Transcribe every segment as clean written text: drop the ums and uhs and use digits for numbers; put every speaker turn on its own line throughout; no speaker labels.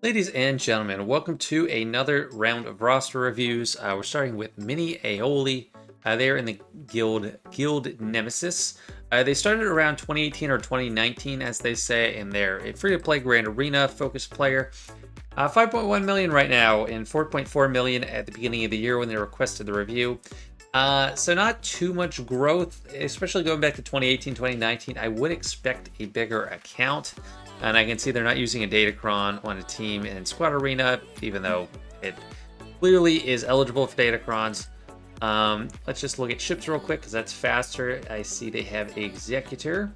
Ladies and gentlemen, welcome to another round of roster reviews. We're starting with Mini Aeoli. They're in the Guild Nemesis. They started around 2018 or 2019, as they say, and they're a free-to-play Grand Arena focused player. 5.1 million right now, and 4.4 million at the beginning of the year when they requested the review. So not too much growth, especially going back to 2018, 2019. I would expect a bigger account. And I can see they're not using a Datacron on a team in Squad Arena, even though it clearly is eligible for Datacrons. Let's just look at ships real quick, because that's faster. I see they have Executor.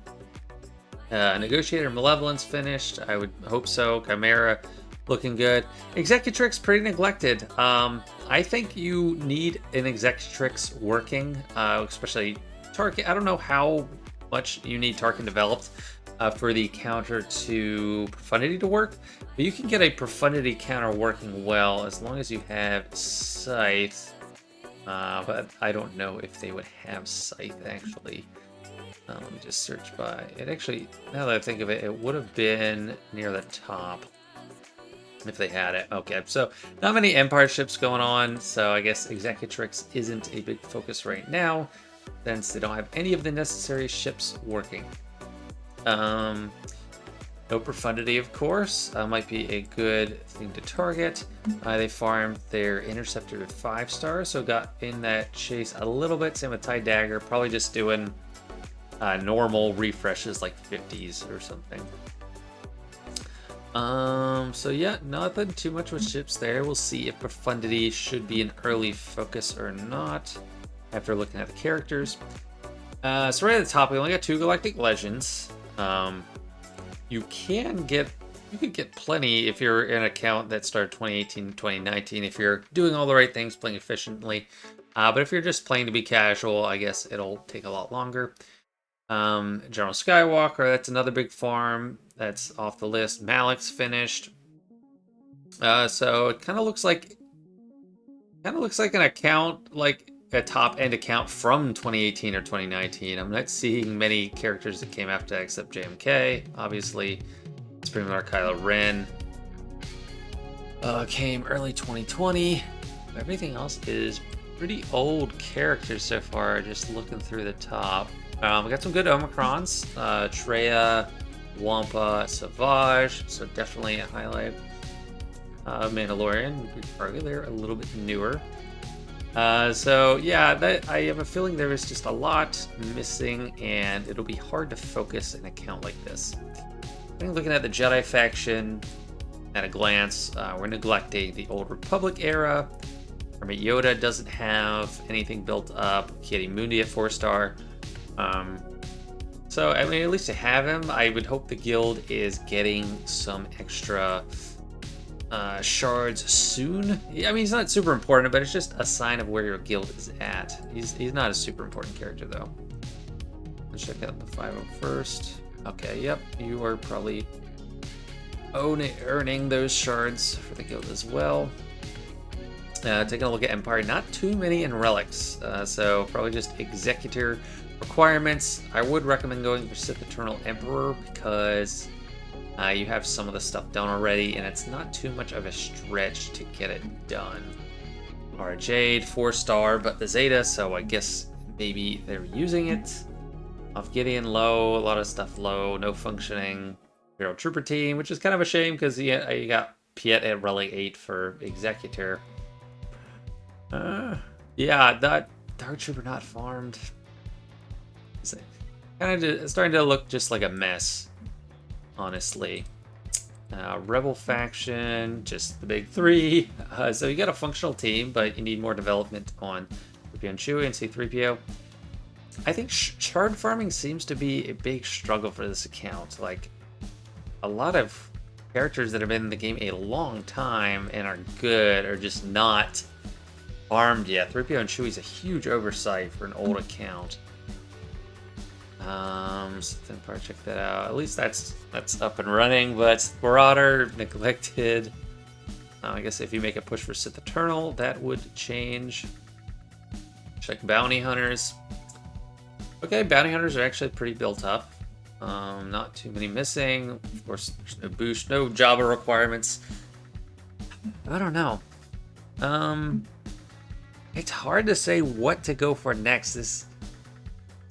Negotiator Malevolence finished. I would hope so. Chimera looking good. Executrix pretty neglected. I think you need an Executrix working, especially Tarkin. I don't know how much you need Tarkin developed for the counter to Profundity to work, but you can get a Profundity counter working well as long as you have Scythe. But I don't know if they would have Scythe actually. Let me just search by it. Actually, now that I think of it, it would have been near the top if they had it. Okay, so not many Empire ships going on, so I guess Executrix isn't a big focus right now, since they don't have any of the necessary ships working. No Profundity, of course. Might be a good thing to target. They farmed their Interceptor to 5 stars, so got in that chase a little bit. Same with TIE Dagger, probably just doing normal refreshes like 50s or something. So yeah, nothing too much with ships there. We'll see if Profundity should be an early focus or not after looking at the characters. So right at the top, we only got 2 Galactic Legends. You could get plenty if you're an account that started 2018, 2019, if you're doing all the right things, playing efficiently. But if you're just playing to be casual, I guess it'll take a lot longer. General Skywalker, that's another big farm. That's off the list. Malik's finished. So it kind of looks like an account, like a top-end account from 2018 or 2019. I'm not seeing many characters that came after that except JMK. Obviously, Supreme Lord Kylo Ren came early 2020. Everything else is pretty old characters so far, just looking through the top. We got some good Omicrons. Treya, Wampa, Savage, so definitely a highlight. Mandalorian, we could argue they're a little bit newer. So yeah, I have a feeling there is just a lot missing, and it'll be hard to focus an account like this. I think looking at the Jedi faction at a glance, we're neglecting the Old Republic era. Hermit Yoda doesn't have anything built up. Ki-Adi-Mundi at 4-star. So I mean, at least to have him, I would hope the guild is getting some extra shards soon. I mean, he's not super important, but it's just a sign of where your guild is at. He's not a super important character though. Let's check out the 501st. Okay, yep, you are probably earning those shards for the guild as well. Taking a look at Empire, not too many in relics, so probably just Executor requirements. I would recommend going for Sith Eternal Emperor because you have some of the stuff done already, and it's not too much of a stretch to get it done. Our Jade, 4-star, but the Zeta, so I guess maybe they're using it. Off Gideon, low, a lot of stuff low, no functioning Imperial Trooper team, which is kind of a shame because you got Piet at Relic 8 for Executor. Yeah, that Dark Trooper not farmed. It's kind of starting to look just like a mess, honestly. Rebel faction, just the big 3. So you got a functional team, but you need more development on 3PO and Chewie and C-3PO. I think shard farming seems to be a big struggle for this account. Like, a lot of characters that have been in the game a long time and are good are just not farmed yet. 3PO and Chewie's a huge oversight for an old account. Sith Empire, check that out. At least that's up and running, but Marauder, neglected. I guess if you make a push for Sith Eternal, that would change. Check Bounty Hunters. Okay, Bounty Hunters are actually pretty built up. Not too many missing. Of course, there's no boost, no Jabba requirements. I don't know. It's hard to say what to go for next. This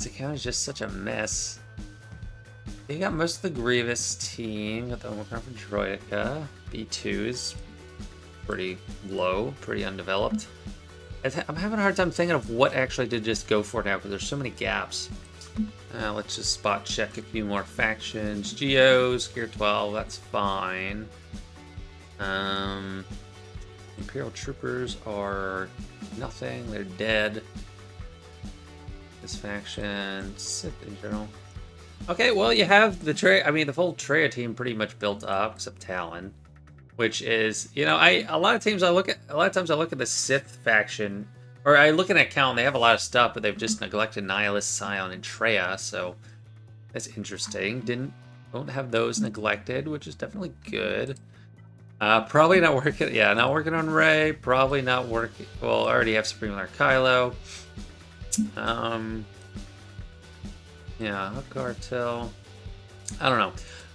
account is just such a mess. You got most of the Grievous team. Got the Omicron for Droideka. B2 is pretty low, pretty undeveloped. I'm having a hard time thinking of what actually to just go for now because there's so many gaps. Let's just spot check a few more factions. Geos, Gear 12, that's fine. Imperial Troopers are nothing, they're dead. This faction, Sith in general. Okay, well you have the the full Treya team pretty much built up, except Talon. Which is, you know, a lot of times I look at the Sith faction, or I look at an account, they have a lot of stuff, but they've just neglected Nihilus, Scion, and Treya, so that's interesting. Don't have those neglected, which is definitely good. Probably not working, yeah, not working on Rey, probably not working, well, I already have Supreme Lord Kylo. Yeah, Hook Cartel. I don't know.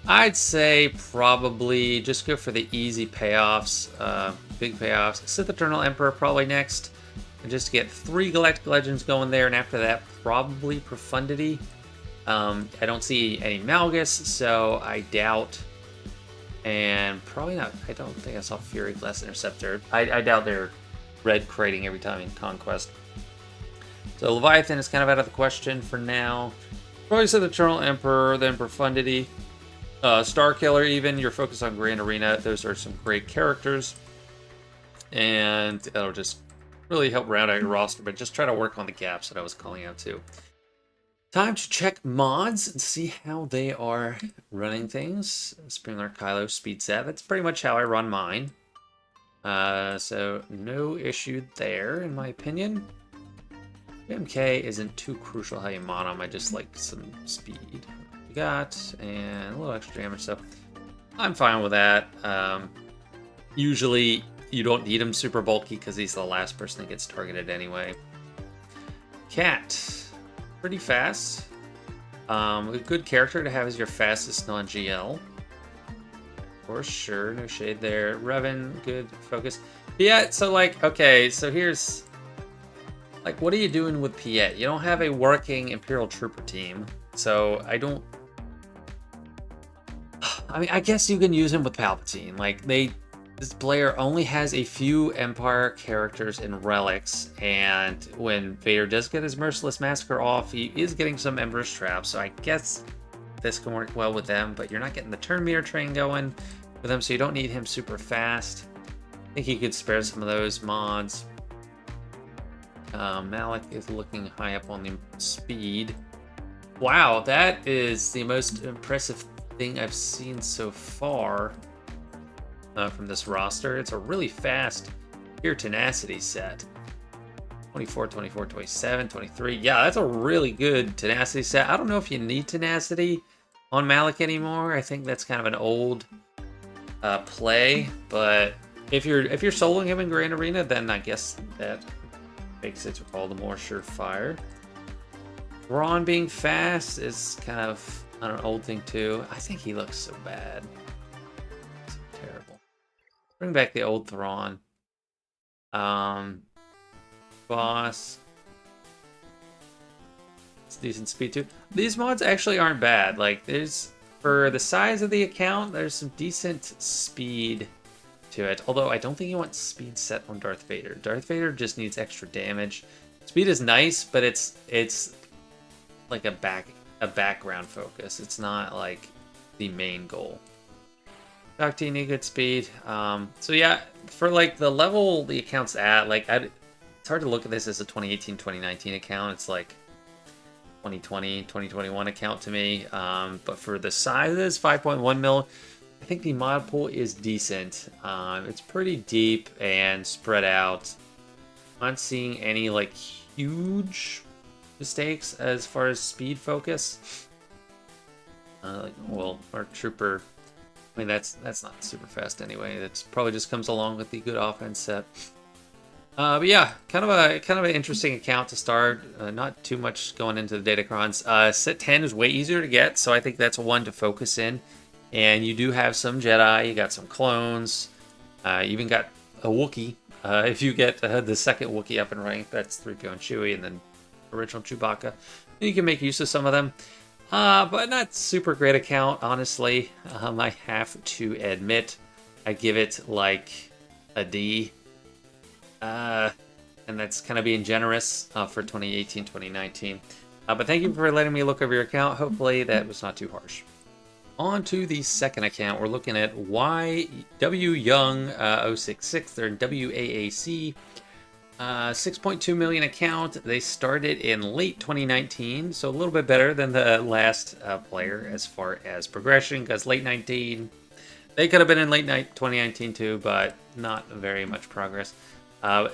I'd say probably just go for the easy payoffs, big payoffs. Sith Eternal Emperor probably next. And just get 3 Galactic Legends going there, and after that, probably Profundity. I don't see any Malgus, so I doubt. And probably not, I don't think I saw Fury Glass Interceptor. I doubt they're red crating every time in Conquest. So Leviathan is kind of out of the question for now. Probably Sith Eternal Emperor, then Profundity. Star Killer, even, you're focused on Grand Arena. Those are some great characters. And that'll just really help round out your roster, but just try to work on the gaps that I was calling out too. Time to check mods and see how they are running things. Supreme Lord Kylo speed set. That's pretty much how I run mine. So no issue there, in my opinion. MK isn't too crucial how you mod them. I just like some speed. We got, and a little extra damage, so I'm fine with that. Usually you don't need him super bulky because he's the last person that gets targeted anyway. Cat, pretty fast. A good character to have as your fastest non-GL. For sure, no shade there. Revan, good focus. Piet, so like, okay, so here's, like, what are you doing with Piet? You don't have a working Imperial Trooper team, so I don't... I mean, I guess you can use him with Palpatine. Like, this player only has a few Empire characters and relics, and when Vader does get his Merciless Massacre off, he is getting some Emperor's Traps, so I guess this can work well with them, but you're not getting the turn meter train going with him, so you don't need him super fast. I think you could spare some of those mods. Malik is looking high up on the speed. Wow, that is the most impressive thing I've seen so far from this roster. It's a really fast Pure Tenacity set. 24, 24, 27, 23. Yeah, that's a really good Tenacity set. I don't know if you need Tenacity on Malik anymore. I think that's kind of an old play, but if you're soloing him in Grand Arena, then I guess that makes it all the more surefire. Thrawn being fast is kind of an old thing too. I think he looks so bad. So terrible. Bring back the old Thrawn. Boss. It's decent speed too. These mods actually aren't bad. Like, there's, for the size of the account, there's some decent speed to it. Although I don't think you want speed set on Darth Vader. Darth Vader just needs extra damage. Speed is nice, but it's like a background focus. It's not like the main goal. Doctor need good speed. So yeah, for like the level the account's at, like it's hard to look at this as a 2018-2019 account. It's like 2020, 2021 account to me. But for the size of this, 5.1 mil, I think the mod pool is decent. It's pretty deep and spread out. I'm not seeing any like huge mistakes as far as speed focus. Well, our trooper, I mean that's not super fast anyway. That's probably just comes along with the good offense set. But yeah, kind of an interesting account to start. Not too much going into the Datacrons. Set 10 is way easier to get, so I think that's one to focus in. And you do have some Jedi, you got some clones, Even got a Wookiee. If you get the second Wookiee up and running, that's 3PO and Chewie, and then original Chewbacca. You can make use of some of them. But not super great account, honestly. I have to admit, I give it like a D. And that's kind of being generous for 2018, 2019. But thank you for letting me look over your account. Hopefully that was not too harsh. On to the second account, we're looking at YW Young 066. They're in WAAC. 6.2 million account. They started in late 2019, so a little bit better than the last player as far as progression, because late 19, they could have been in late 2019 too, but not very much progress.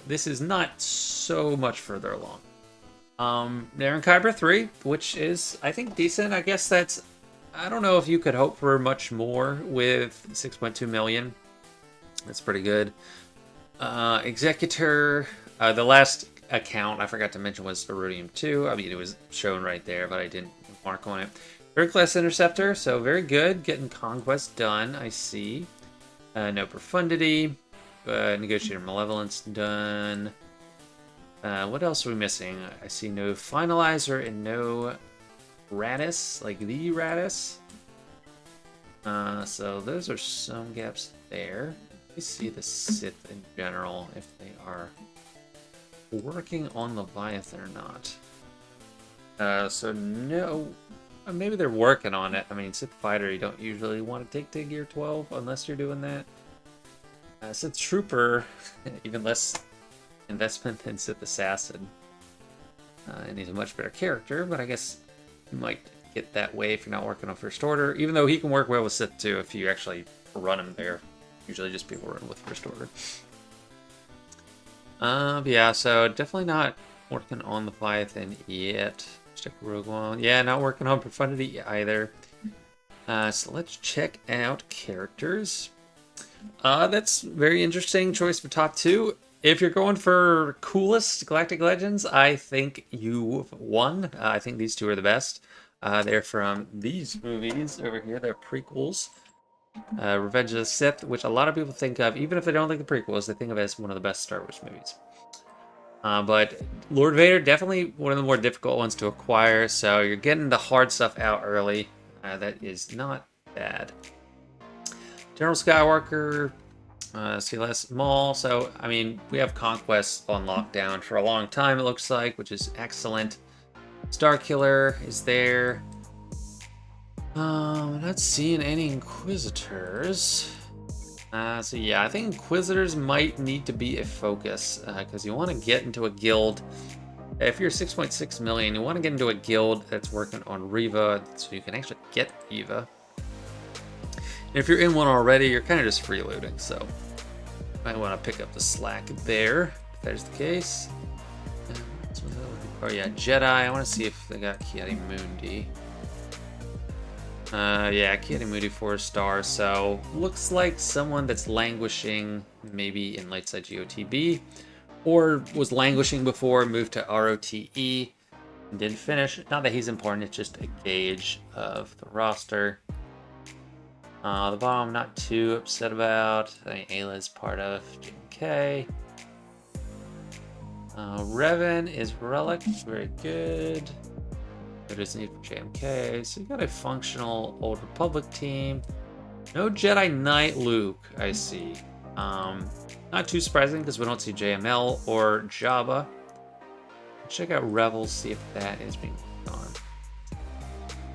This is not so much further along. They're in Kyber 3, which is, I think, decent. I guess that's, I don't know if you could hope for much more with 6.2 million. That's pretty good. Executor, the last account I forgot to mention was Iridium 2. I mean, it was shown right there, but I didn't mark on it. Third class interceptor, so very good. Getting conquest done, I see. No profundity. Negotiator malevolence done. What else are we missing? I see no finalizer and no Radis, like the Radis. So those are some gaps there. Let me see the Sith in general, if they are working on Leviathan or not. So no, maybe they're working on it. I mean, Sith Fighter, you don't usually want to take to Gear 12 unless you're doing that. Sith Trooper, even less investment than Sith Assassin. And he's a much better character, but I guess you might get that way if you're not working on First Order, even though he can work well with Sith too if you actually run him there. Usually just people run with First Order. Yeah, so definitely not working on the Leviathan yet. Check Rogue One. Yeah, not working on Profundity either. So let's check out characters. That's very interesting choice for top 2. If you're going for coolest Galactic Legends, I think you've won. I think these two are the best. They're from these movies over here. They're prequels. Revenge of the Sith, which a lot of people think of, even if they don't like the prequels, they think of it as one of the best Star Wars movies. But Lord Vader, definitely one of the more difficult ones to acquire, so you're getting the hard stuff out early. That is not bad. General Skywalker, CLS Maul. So, I mean, we have Conquest on lockdown for a long time, it looks like, which is excellent. Starkiller is there. Not seeing any Inquisitors. So yeah, I think Inquisitors might need to be a focus, because you want to get into a guild. If you're 6.6 million, you want to get into a guild that's working on Reva, so you can actually get Eva. And if you're in one already, you're kind of just freeloading, so you might want to pick up the slack there, if that is the case. Oh yeah, Jedi. I want to see if they got Ki-Adi-Mundi. Yeah, Ki-Adi-Mundi 4-star, so looks like someone that's languishing maybe in Lightside GOTB, or was languishing before, moved to ROTE, and didn't finish. Not that he's important, it's just a gauge of the roster. The bottom I'm not too upset about. I think Ayla's part of JMK. Revan is Relic, very good. It is needed for JMK. So you got a functional Old Republic team. No Jedi Knight Luke, I see. Not too surprising because we don't see JML or Jabba. Check out Rebels, see if that is being worked on.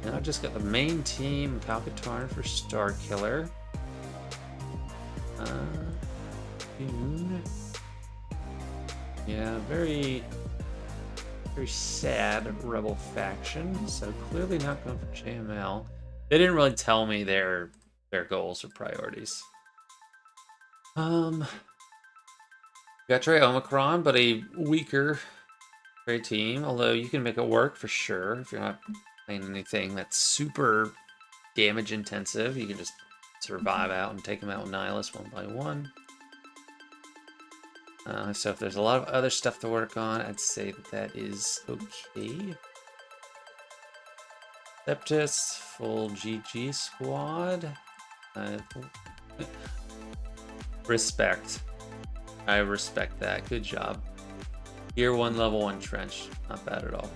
Now I just got the main team, Kyle Katarn for Starkiller. Yeah, very sad Rebel faction. So clearly not going for JML. They didn't really tell me their goals or priorities. Got Trey Omicron, but a weaker Trey team. Although you can make it work for sure if you're not playing anything that's super damage intensive. You can just survive out and take them out with Nihilus one by one. So if there's a lot of other stuff to work on, I'd say that is okay. Septus, full GG squad. Respect. I respect that. Good job. Year 1, level 1 trench. Not bad at all.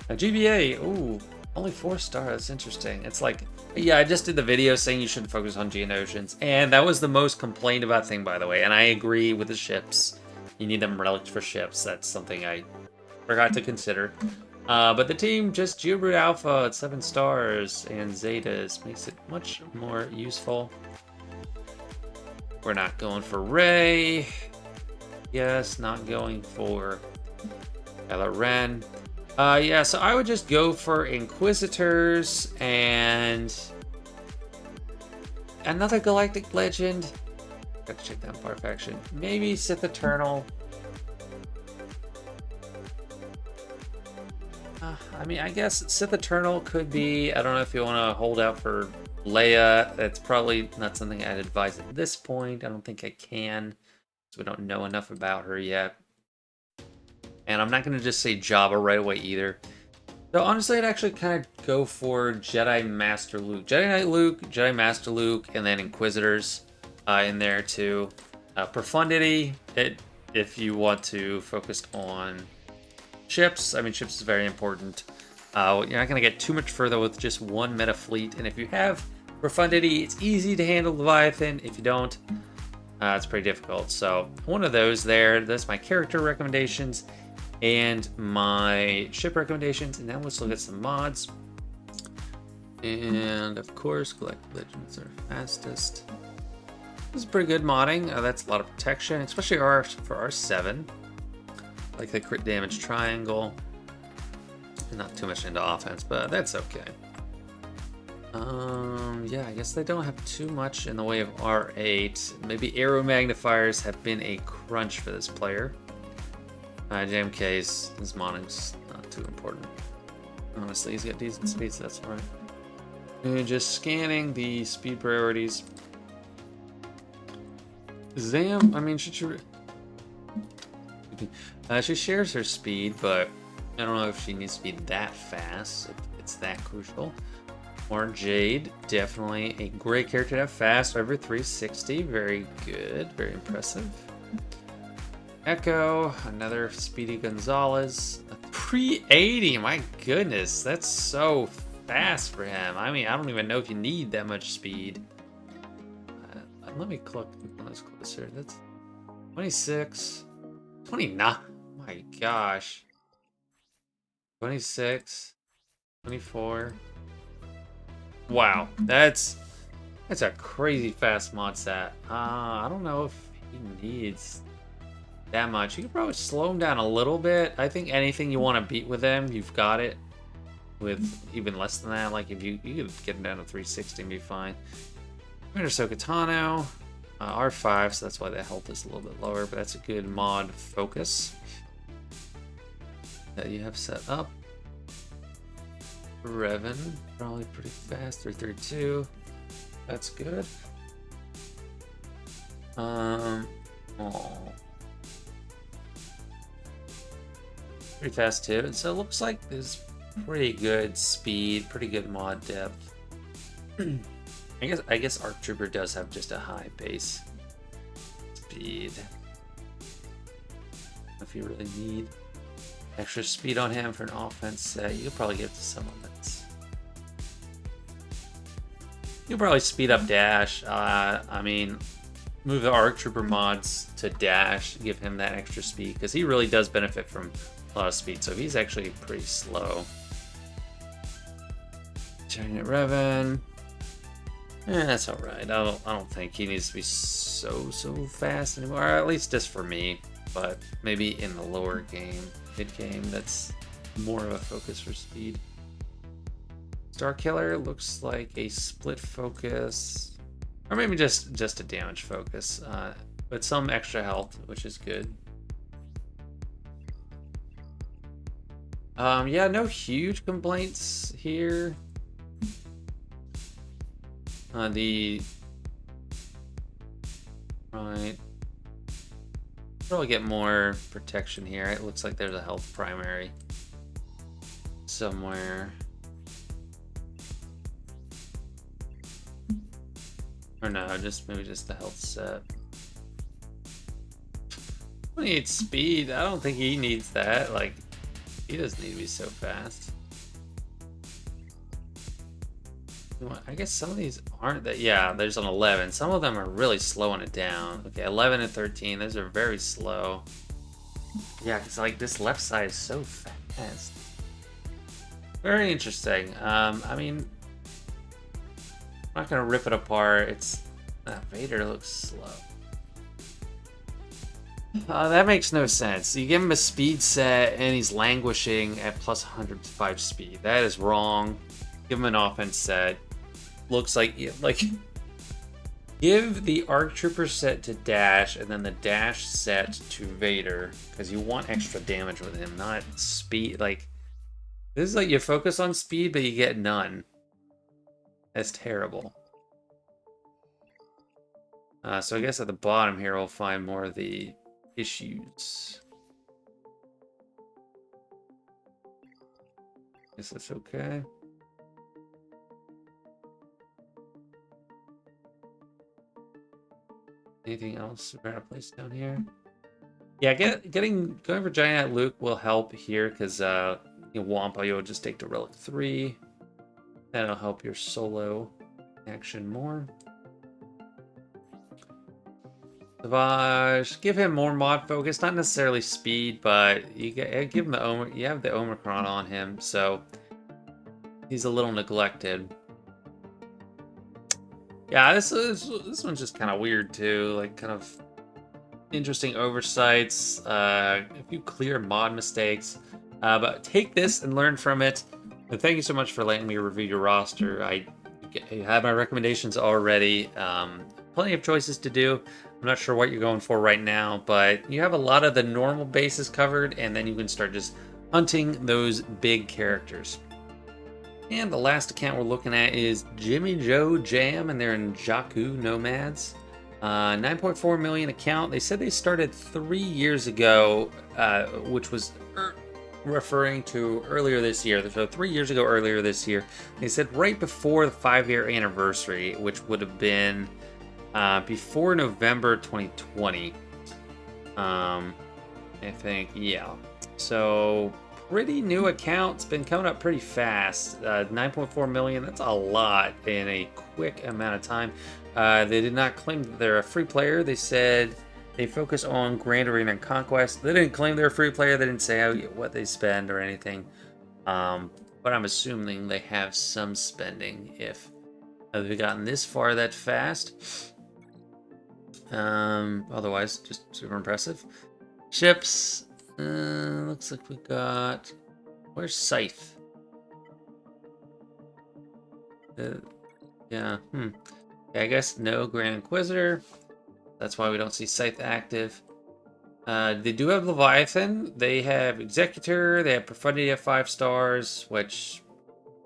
GBA. Ooh, only 4 stars. That's interesting. It's like, yeah, I just did the video saying you shouldn't focus on Geonosians. And that was the most complained about thing, by the way. And I agree with the ships. You need them relics for ships. That's something I forgot to consider. But the team just Geobrute Alpha at 7 stars and Zetas makes it much more useful. We're not going for Ray. Yes, not going for Kylo Ren. Yeah, so I would just go for Inquisitors and another Galactic Legend. Got to check that Empire faction. Maybe Sith Eternal. I mean, I guess Sith Eternal could be. I don't know if you want to hold out for Leia. That's probably not something I'd advise at this point. I don't think I can, because we don't know enough about her yet. And I'm not going to just say Jabba right away either. So honestly, I'd actually kind of go for Jedi Master Luke. Jedi Knight Luke, Jedi Master Luke, and then Inquisitors in there too. Profundity, if you want to focus on ships. I mean, ships is very important. You're not going to get too much further with just one meta fleet. And if you have Profundity, it's easy to handle Leviathan. If you don't, it's pretty difficult. So one of those there. That's my character recommendations and my ship recommendations. And now let's look at some mods. And of course, Galactic Legends are fastest. This is pretty good modding. That's a lot of protection, especially for R7. Like the crit damage triangle. Not too much into offense, but that's okay. Yeah, I guess they don't have too much in the way of R8. Maybe arrow magnifiers have been a crunch for this player. JMK's, his modding's not too important. Honestly, he's got decent speed, so that's alright. And just scanning the speed priorities. Zam, I mean, she shares her speed, but I don't know if she needs to be that fast, if it's that crucial. Or Jade, definitely a great character to have fast, over 360, very good, very impressive. Echo, another Speedy Gonzalez, a 380, my goodness, that's so fast for him. I mean, I don't even know if you need that much speed. Let me click closer, that's 26, 29, my gosh. 26, 24. Wow, that's a crazy fast mod stat. I don't know if he needs that much. You could probably slow him down a little bit. I think anything you want to beat with him, you've got it. With even less than that, like if you could get him down to 360 and be fine. Commander Sokatano, R5, so that's why the health is a little bit lower, but that's a good mod focus that you have set up. Revan, probably pretty fast, 332. That's good. Pretty fast too. And so it looks like there's pretty good speed, pretty good mod depth. I guess Arc Trooper does have just a high base speed. If you really need extra speed on him for an offense set, you could probably get to some of it. You'll probably speed up Dash. I mean, move the Arc Trooper mods to Dash, give him that extra speed, because he really does benefit from a lot of speed, so he's actually pretty slow. Giant Revan. That's alright. I don't think he needs to be so fast anymore, or at least just for me. But maybe in the lower game, mid game, that's more of a focus for speed. Star Killer looks like a split focus, or maybe just a damage focus, but some extra health, which is good. Yeah, no huge complaints here. Right. Probably get more protection here. It looks like there's a health primary somewhere. Or no, just maybe just the health set. 28 speed. I don't think he needs that. Like, he doesn't need to be so fast. I guess some of these aren't that. Yeah, there's an 11. Some of them are really slowing it down. Okay, 11 and 13. Those are very slow. Yeah, because like this left side is so fast. Very interesting. I mean, I'm not gonna rip it apart. It's Vader looks slow. That makes no sense. You give him a speed set and he's languishing at plus 105 speed. That is wrong. Give him an offense set. Looks like give the ARC Trooper set to Dash and then the Dash set to Vader because you want extra damage with him, not speed. Like, this is like you focus on speed but you get none. That's terrible. So I guess at the bottom here we'll find more of the issues. Guess that's okay. Anything else we're gonna place down here? Yeah, going for Giant Luke will help here because Wampa, you'll just take the Relic 3. That'll help your solo action more. Savage, give him more mod focus, not necessarily speed, but you give him you have the Omicron on him, so he's a little neglected. Yeah, this one's just kind of weird too, like kind of interesting oversights, a few clear mod mistakes, but take this and learn from it. And thank you so much for letting me review your roster. I have my recommendations already. Plenty of choices to do. I'm not sure what you're going for right now, but you have a lot of the normal bases covered, and then you can start just hunting those big characters. And the last account we're looking at is Jimmy Joe Jam, and they're in Jakku Nomads. 9.4 million account. They said they started 3 years ago, which was referring to earlier this year. So 3 years ago, earlier this year. They said right before the 5-year anniversary, which would have been before November 2020. I think, yeah. So pretty new account. It's been coming up pretty fast. 9.4 million, that's a lot in a quick amount of time. They did not claim that they're a free player. They said they focus on Grand Arena and Conquest. They didn't claim they're a free player. They didn't say what they spend or anything. But I'm assuming they have some spending if they've gotten this far that fast. Otherwise, just super impressive. Ships. Looks like we got... Where's Scythe? Yeah, I guess no Grand Inquisitor. That's why we don't see Scythe active. They do have Leviathan. They have Executor. They have Profundity at 5 stars, which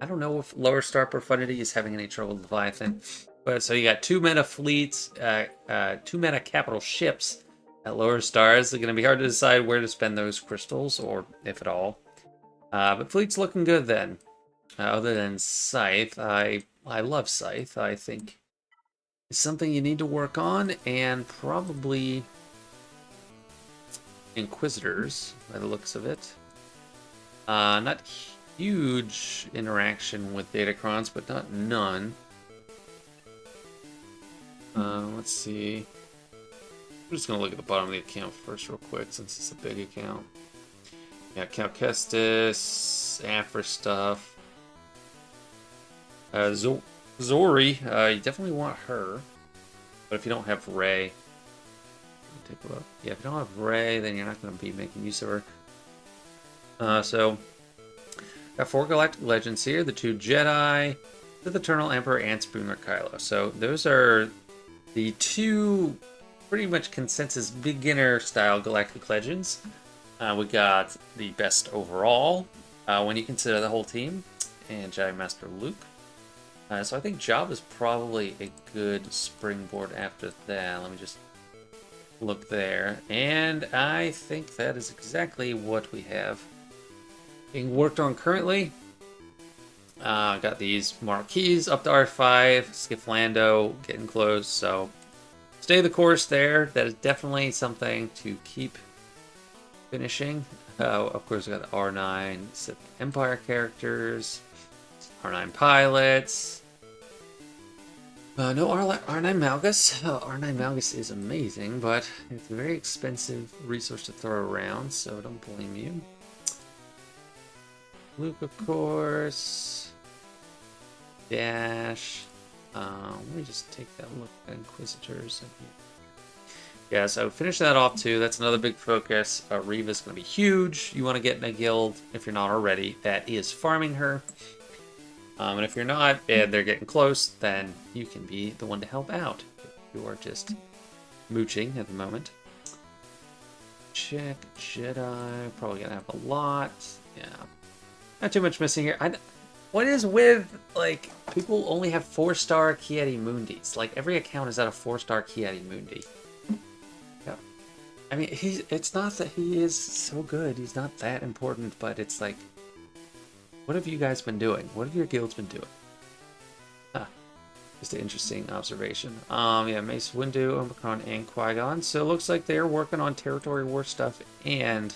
I don't know if lower star Profundity is having any trouble with Leviathan. But so you got 2 meta fleets, 2 meta capital ships at lower stars. It's going to be hard to decide where to spend those crystals, or if at all. But fleet's looking good then. Other than Scythe, I love Scythe. I think it's something you need to work on, and probably Inquisitors, by the looks of it. Not huge interaction with Datacrons, but not none. Let's see. I'm just going to look at the bottom of the account first real quick, since it's a big account. Yeah, Cal Kestis, Afra stuff. Zori, you definitely want her. But if you don't have Rey, take a look. Yeah, if you don't have Rey, then you're not going to be making use of her. So, got 4 Galactic Legends here. The 2 Jedi, the Eternal Emperor, and Spooner Kylo. So those are the 2 pretty much consensus beginner style Galactic Legends. We got the best overall when you consider the whole team, and Jedi Master Luke. So I think Jabba's probably a good springboard after that. Let me just look there. And I think that is exactly what we have being worked on currently. Got these marquees up to R5. Skiflando getting close, so stay the course there. That is definitely something to keep finishing. Of course, we got the R9 Sith Empire characters, R9 pilots. No R9 Malgus. R9 Malgus is amazing, but it's a very expensive resource to throw around, so don't blame you. Luke, of course. Dash. Let me just take that look at Inquisitors. Yeah, so finish that off too. That's another big focus. Reva's going to be huge. You want to get in a guild, if you're not already, that is farming her. And if you're not, and they're getting close, then you can be the one to help out. If you are just mooching at the moment. Check Jedi. Probably going to have a lot. Yeah. Not too much missing here. What is with, like, people only have 4-star Kiadi Mundis? Like, every account is at a 4-star Kiadi Mundi. Yeah. I mean, it's not that he is so good. He's not that important, but it's like, what have you guys been doing? What have your guilds been doing? Huh. Just an interesting observation. Yeah, Mace Windu, Omicron, and Qui-Gon. So it looks like they're working on territory war stuff and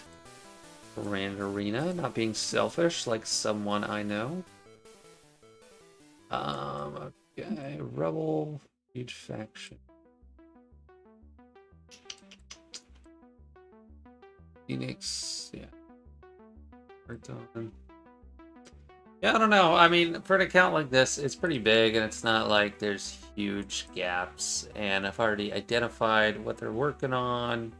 Grand Arena, not being selfish like someone I know. Okay, Rebel, huge faction. Phoenix, yeah. Worked on. Yeah, I don't know. I mean, for an account like this, it's pretty big, and it's not like there's huge gaps. And I've already identified what they're working on.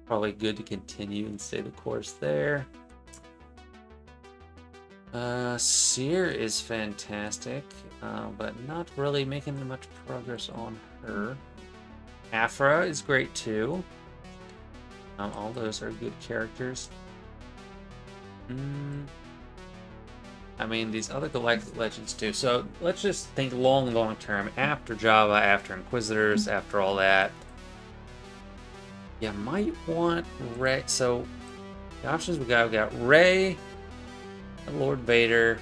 Probably good to continue and stay the course there. Seer is fantastic, but not really making much progress on her. Afra is great too. All those are good characters. I mean, these other Galactic Legends too. So let's just think long term. After Java, after Inquisitors, after all that. Yeah, might want Rey. So the options we got Rey, Lord Vader.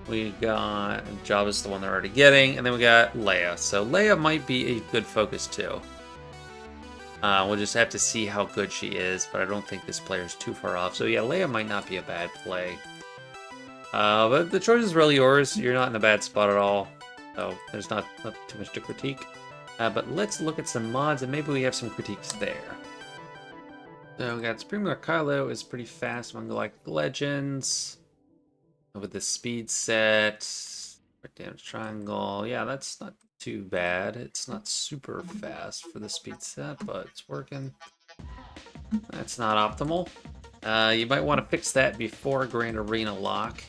We got Jabba's the one they're already getting, and then we got Leia. So Leia might be a good focus too. We'll just have to see how good she is, but I don't think this player is too far off. So yeah, Leia might not be a bad play. But the choice is really yours. You're not in a bad spot at all. So there's not too much to critique. But let's look at some mods, and maybe we have some critiques there. So we got Supreme Lord Kylo is pretty fast among Galactic Legends. With the speed set, damage triangle. Yeah, that's not too bad. It's not super fast for the speed set, but it's working. That's not optimal. You might want to fix that before Grand Arena lock.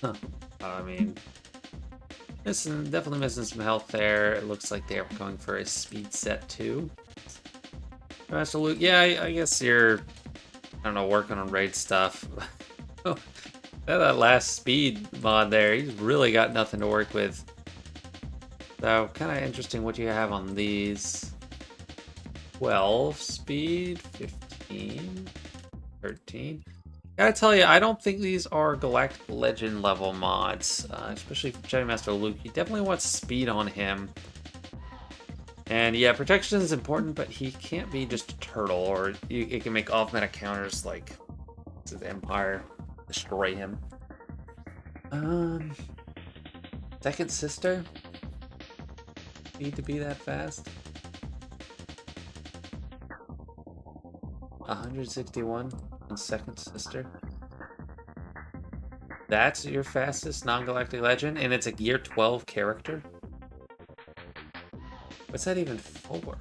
Huh. I mean, definitely missing some health there. It looks like they're going for a speed set too. Master Luke, yeah, I guess you're, I don't know, working on raid stuff. That last speed mod there, he's really got nothing to work with. So, kind of interesting what you have on these. 12 speed, 15, 13. Gotta tell you, I don't think these are Galactic Legend level mods, especially for Jedi Master Luke. You definitely want speed on him. And yeah, protection is important, but he can't be just a turtle, or it can make off-meta counters like the Empire destroy him. Second sister? Need to be that fast? 161 on second sister. That's your fastest non-galactic legend, and it's a gear 12 character? What's that even for?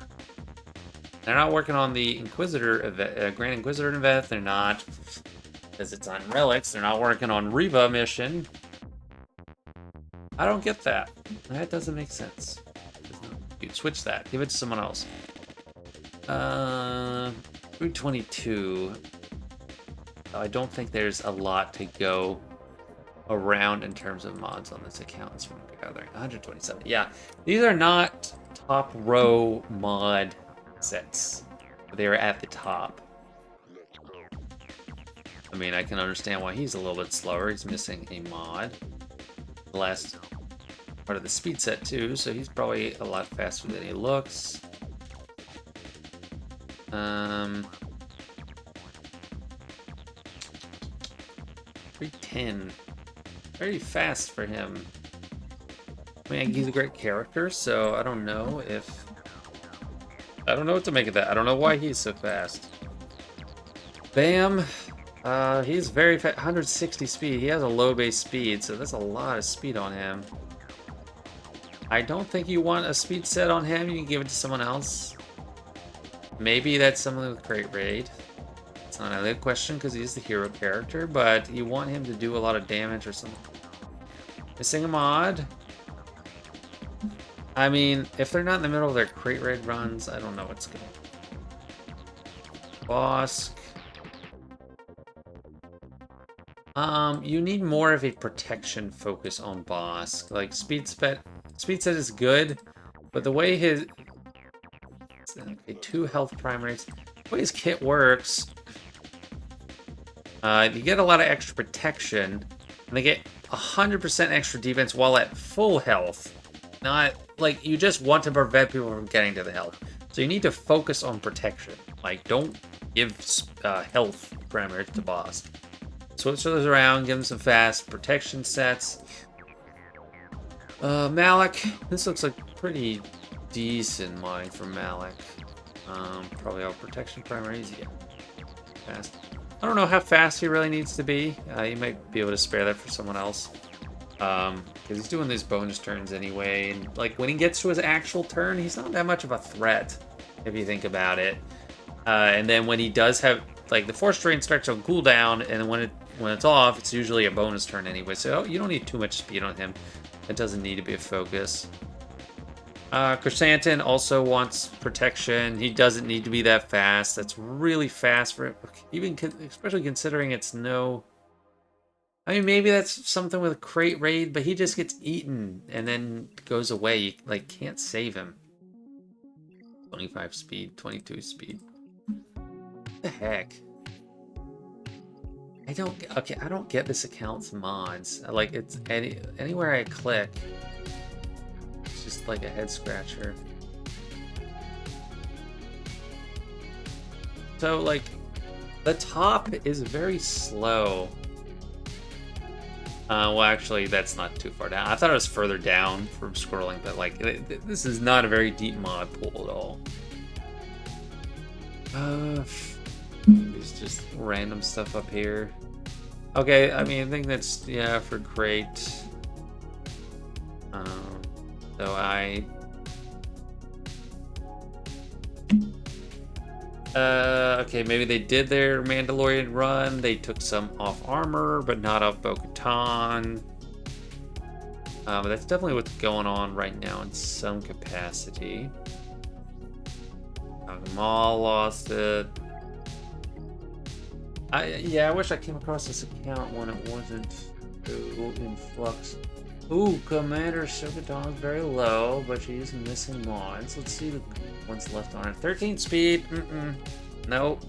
They're not working on the Inquisitor event, Grand Inquisitor event. They're not, because it's on relics. They're not working on Reva mission. I don't get that. That doesn't make sense. Dude, switch that. Give it to someone else. Route 22. I don't think there's a lot to go around in terms of mods on this account. That's what I'm gathering. 127. Yeah, these are not top row mod sets. They are at the top. I mean, I can understand why he's a little bit slower. He's missing a mod. The last part of the speed set too, so he's probably a lot faster than he looks. 310. Very fast for him. I mean, he's a great character, so I don't know if... I don't know what to make of that. I don't know why he's so fast. Bam! He's very fast. 160 speed. He has a low base speed, so that's a lot of speed on him. I don't think you want a speed set on him. You can give it to someone else. Maybe that's someone with Great Raid. It's not a good question because he's the hero character, but you want him to do a lot of damage or something. Missing a mod. I mean, if they're not in the middle of their Great Raid runs, I don't know what's going to... Bosk. You need more of a protection focus on Bosk. Like, speed set is good, but the way his... Okay, 2 health primaries. The way his kit works... you get a lot of extra protection, and they get 100% extra defense while at full health. Not, like, you just want to prevent people from getting to the health. So you need to focus on protection. Like, don't give health parameters to Bosk. Switch those around, give them some fast protection sets. Malik, this looks like pretty decent modding for Malik. Probably all protection primaries, yeah. Fast. I don't know how fast he really needs to be. You might be able to spare that for someone else. Because he's doing these bonus turns anyway. And like when he gets to his actual turn, he's not that much of a threat, if you think about it. And then when he does have, like, the force drain starts on cooldown, and when it's off, it's usually a bonus turn anyway. So you don't need too much speed on him. It doesn't need to be a focus. Chrysanthemum also wants protection. He doesn't need to be that fast. That's really fast for him. Even especially considering it's no... I mean, maybe that's something with a Crate Raid, but he just gets eaten and then goes away. You, like, can't save him. 25 speed, 22 speed. What the heck? I don't get this account's mods. Like, it's anywhere I click, it's just like a head scratcher. So, like, the top is very slow. Well, actually, that's not too far down. I thought it was further down from scrolling, but, like, this is not a very deep mod pool at all. There's just random stuff up here. Okay, I mean, I think that's, yeah, for great. So okay, maybe they did their Mandalorian run. They took some off armor, but not off Bo-Katan. But that's definitely what's going on right now in some capacity. Maul lost it. Yeah, I wish I came across this account when it wasn't in flux. Ooh, Commander Shogaton's very low, but she's missing mods. Let's see the ones left on her. 13 speed. Nope.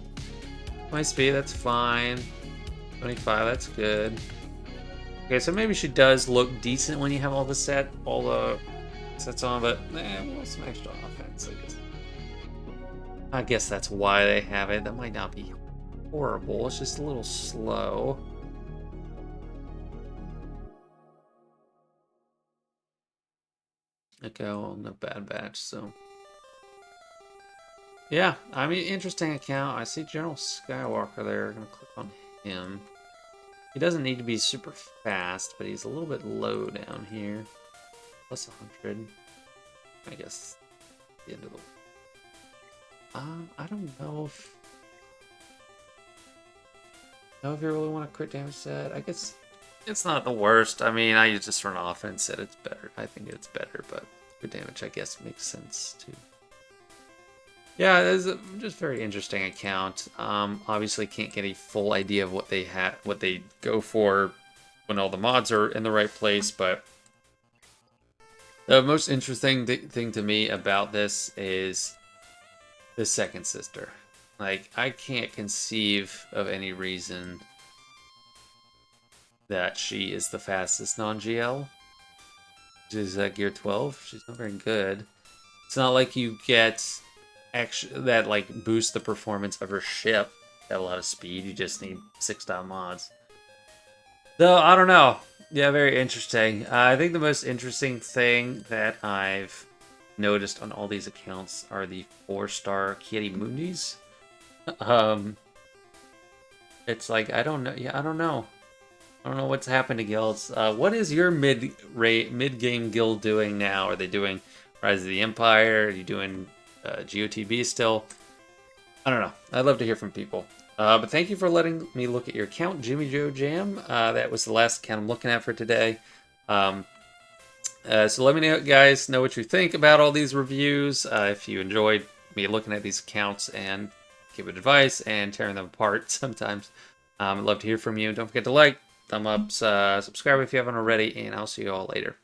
20 speed, that's fine. 25, that's good. Okay, so maybe she does look decent when you have all the sets on, but well, some extra offense, I guess. I guess that's why they have it. That might not be horrible. It's just a little slow. Okay, well, no Bad Batch, so... Yeah, I mean, interesting account. I see General Skywalker there. I'm gonna click on him. He doesn't need to be super fast, but he's a little bit low down here. Plus 100. I guess the end of the... I don't know if you really want to crit damage set. I guess it's not the worst. I mean, I just run offense set. It's better. I think it's better, but crit damage, I guess, makes sense too. Yeah, it's a just very interesting account. Obviously, can't get a full idea of what they go for when all the mods are in the right place, but the most interesting thing to me about this is the second sister. Like, I can't conceive of any reason that she is the fastest non-GL. She's gear 12. She's not very good. It's not like you get actually that like boosts the performance of her ship. Got a lot of speed. You just need 6-star mods. Though I don't know. Yeah, very interesting. I think the most interesting thing that I've noticed on all these accounts are the 4-star Kitty Mundis. um, it's like I don't know. Yeah, I don't know. I don't know what's happened to guilds. What is your mid-game guild doing now? Are they doing Rise of the Empire? Are you doing GOTB still? I don't know. I'd love to hear from people. But thank you for letting me look at your account, Jimmy Joe Jam. That was the last account I'm looking at for today. So let me know, guys, know what you think about all these reviews. If you enjoyed me looking at these accounts and giving advice and tearing them apart sometimes. I'd love to hear from you. Don't forget to like, thumb up, subscribe if you haven't already, and I'll see you all later.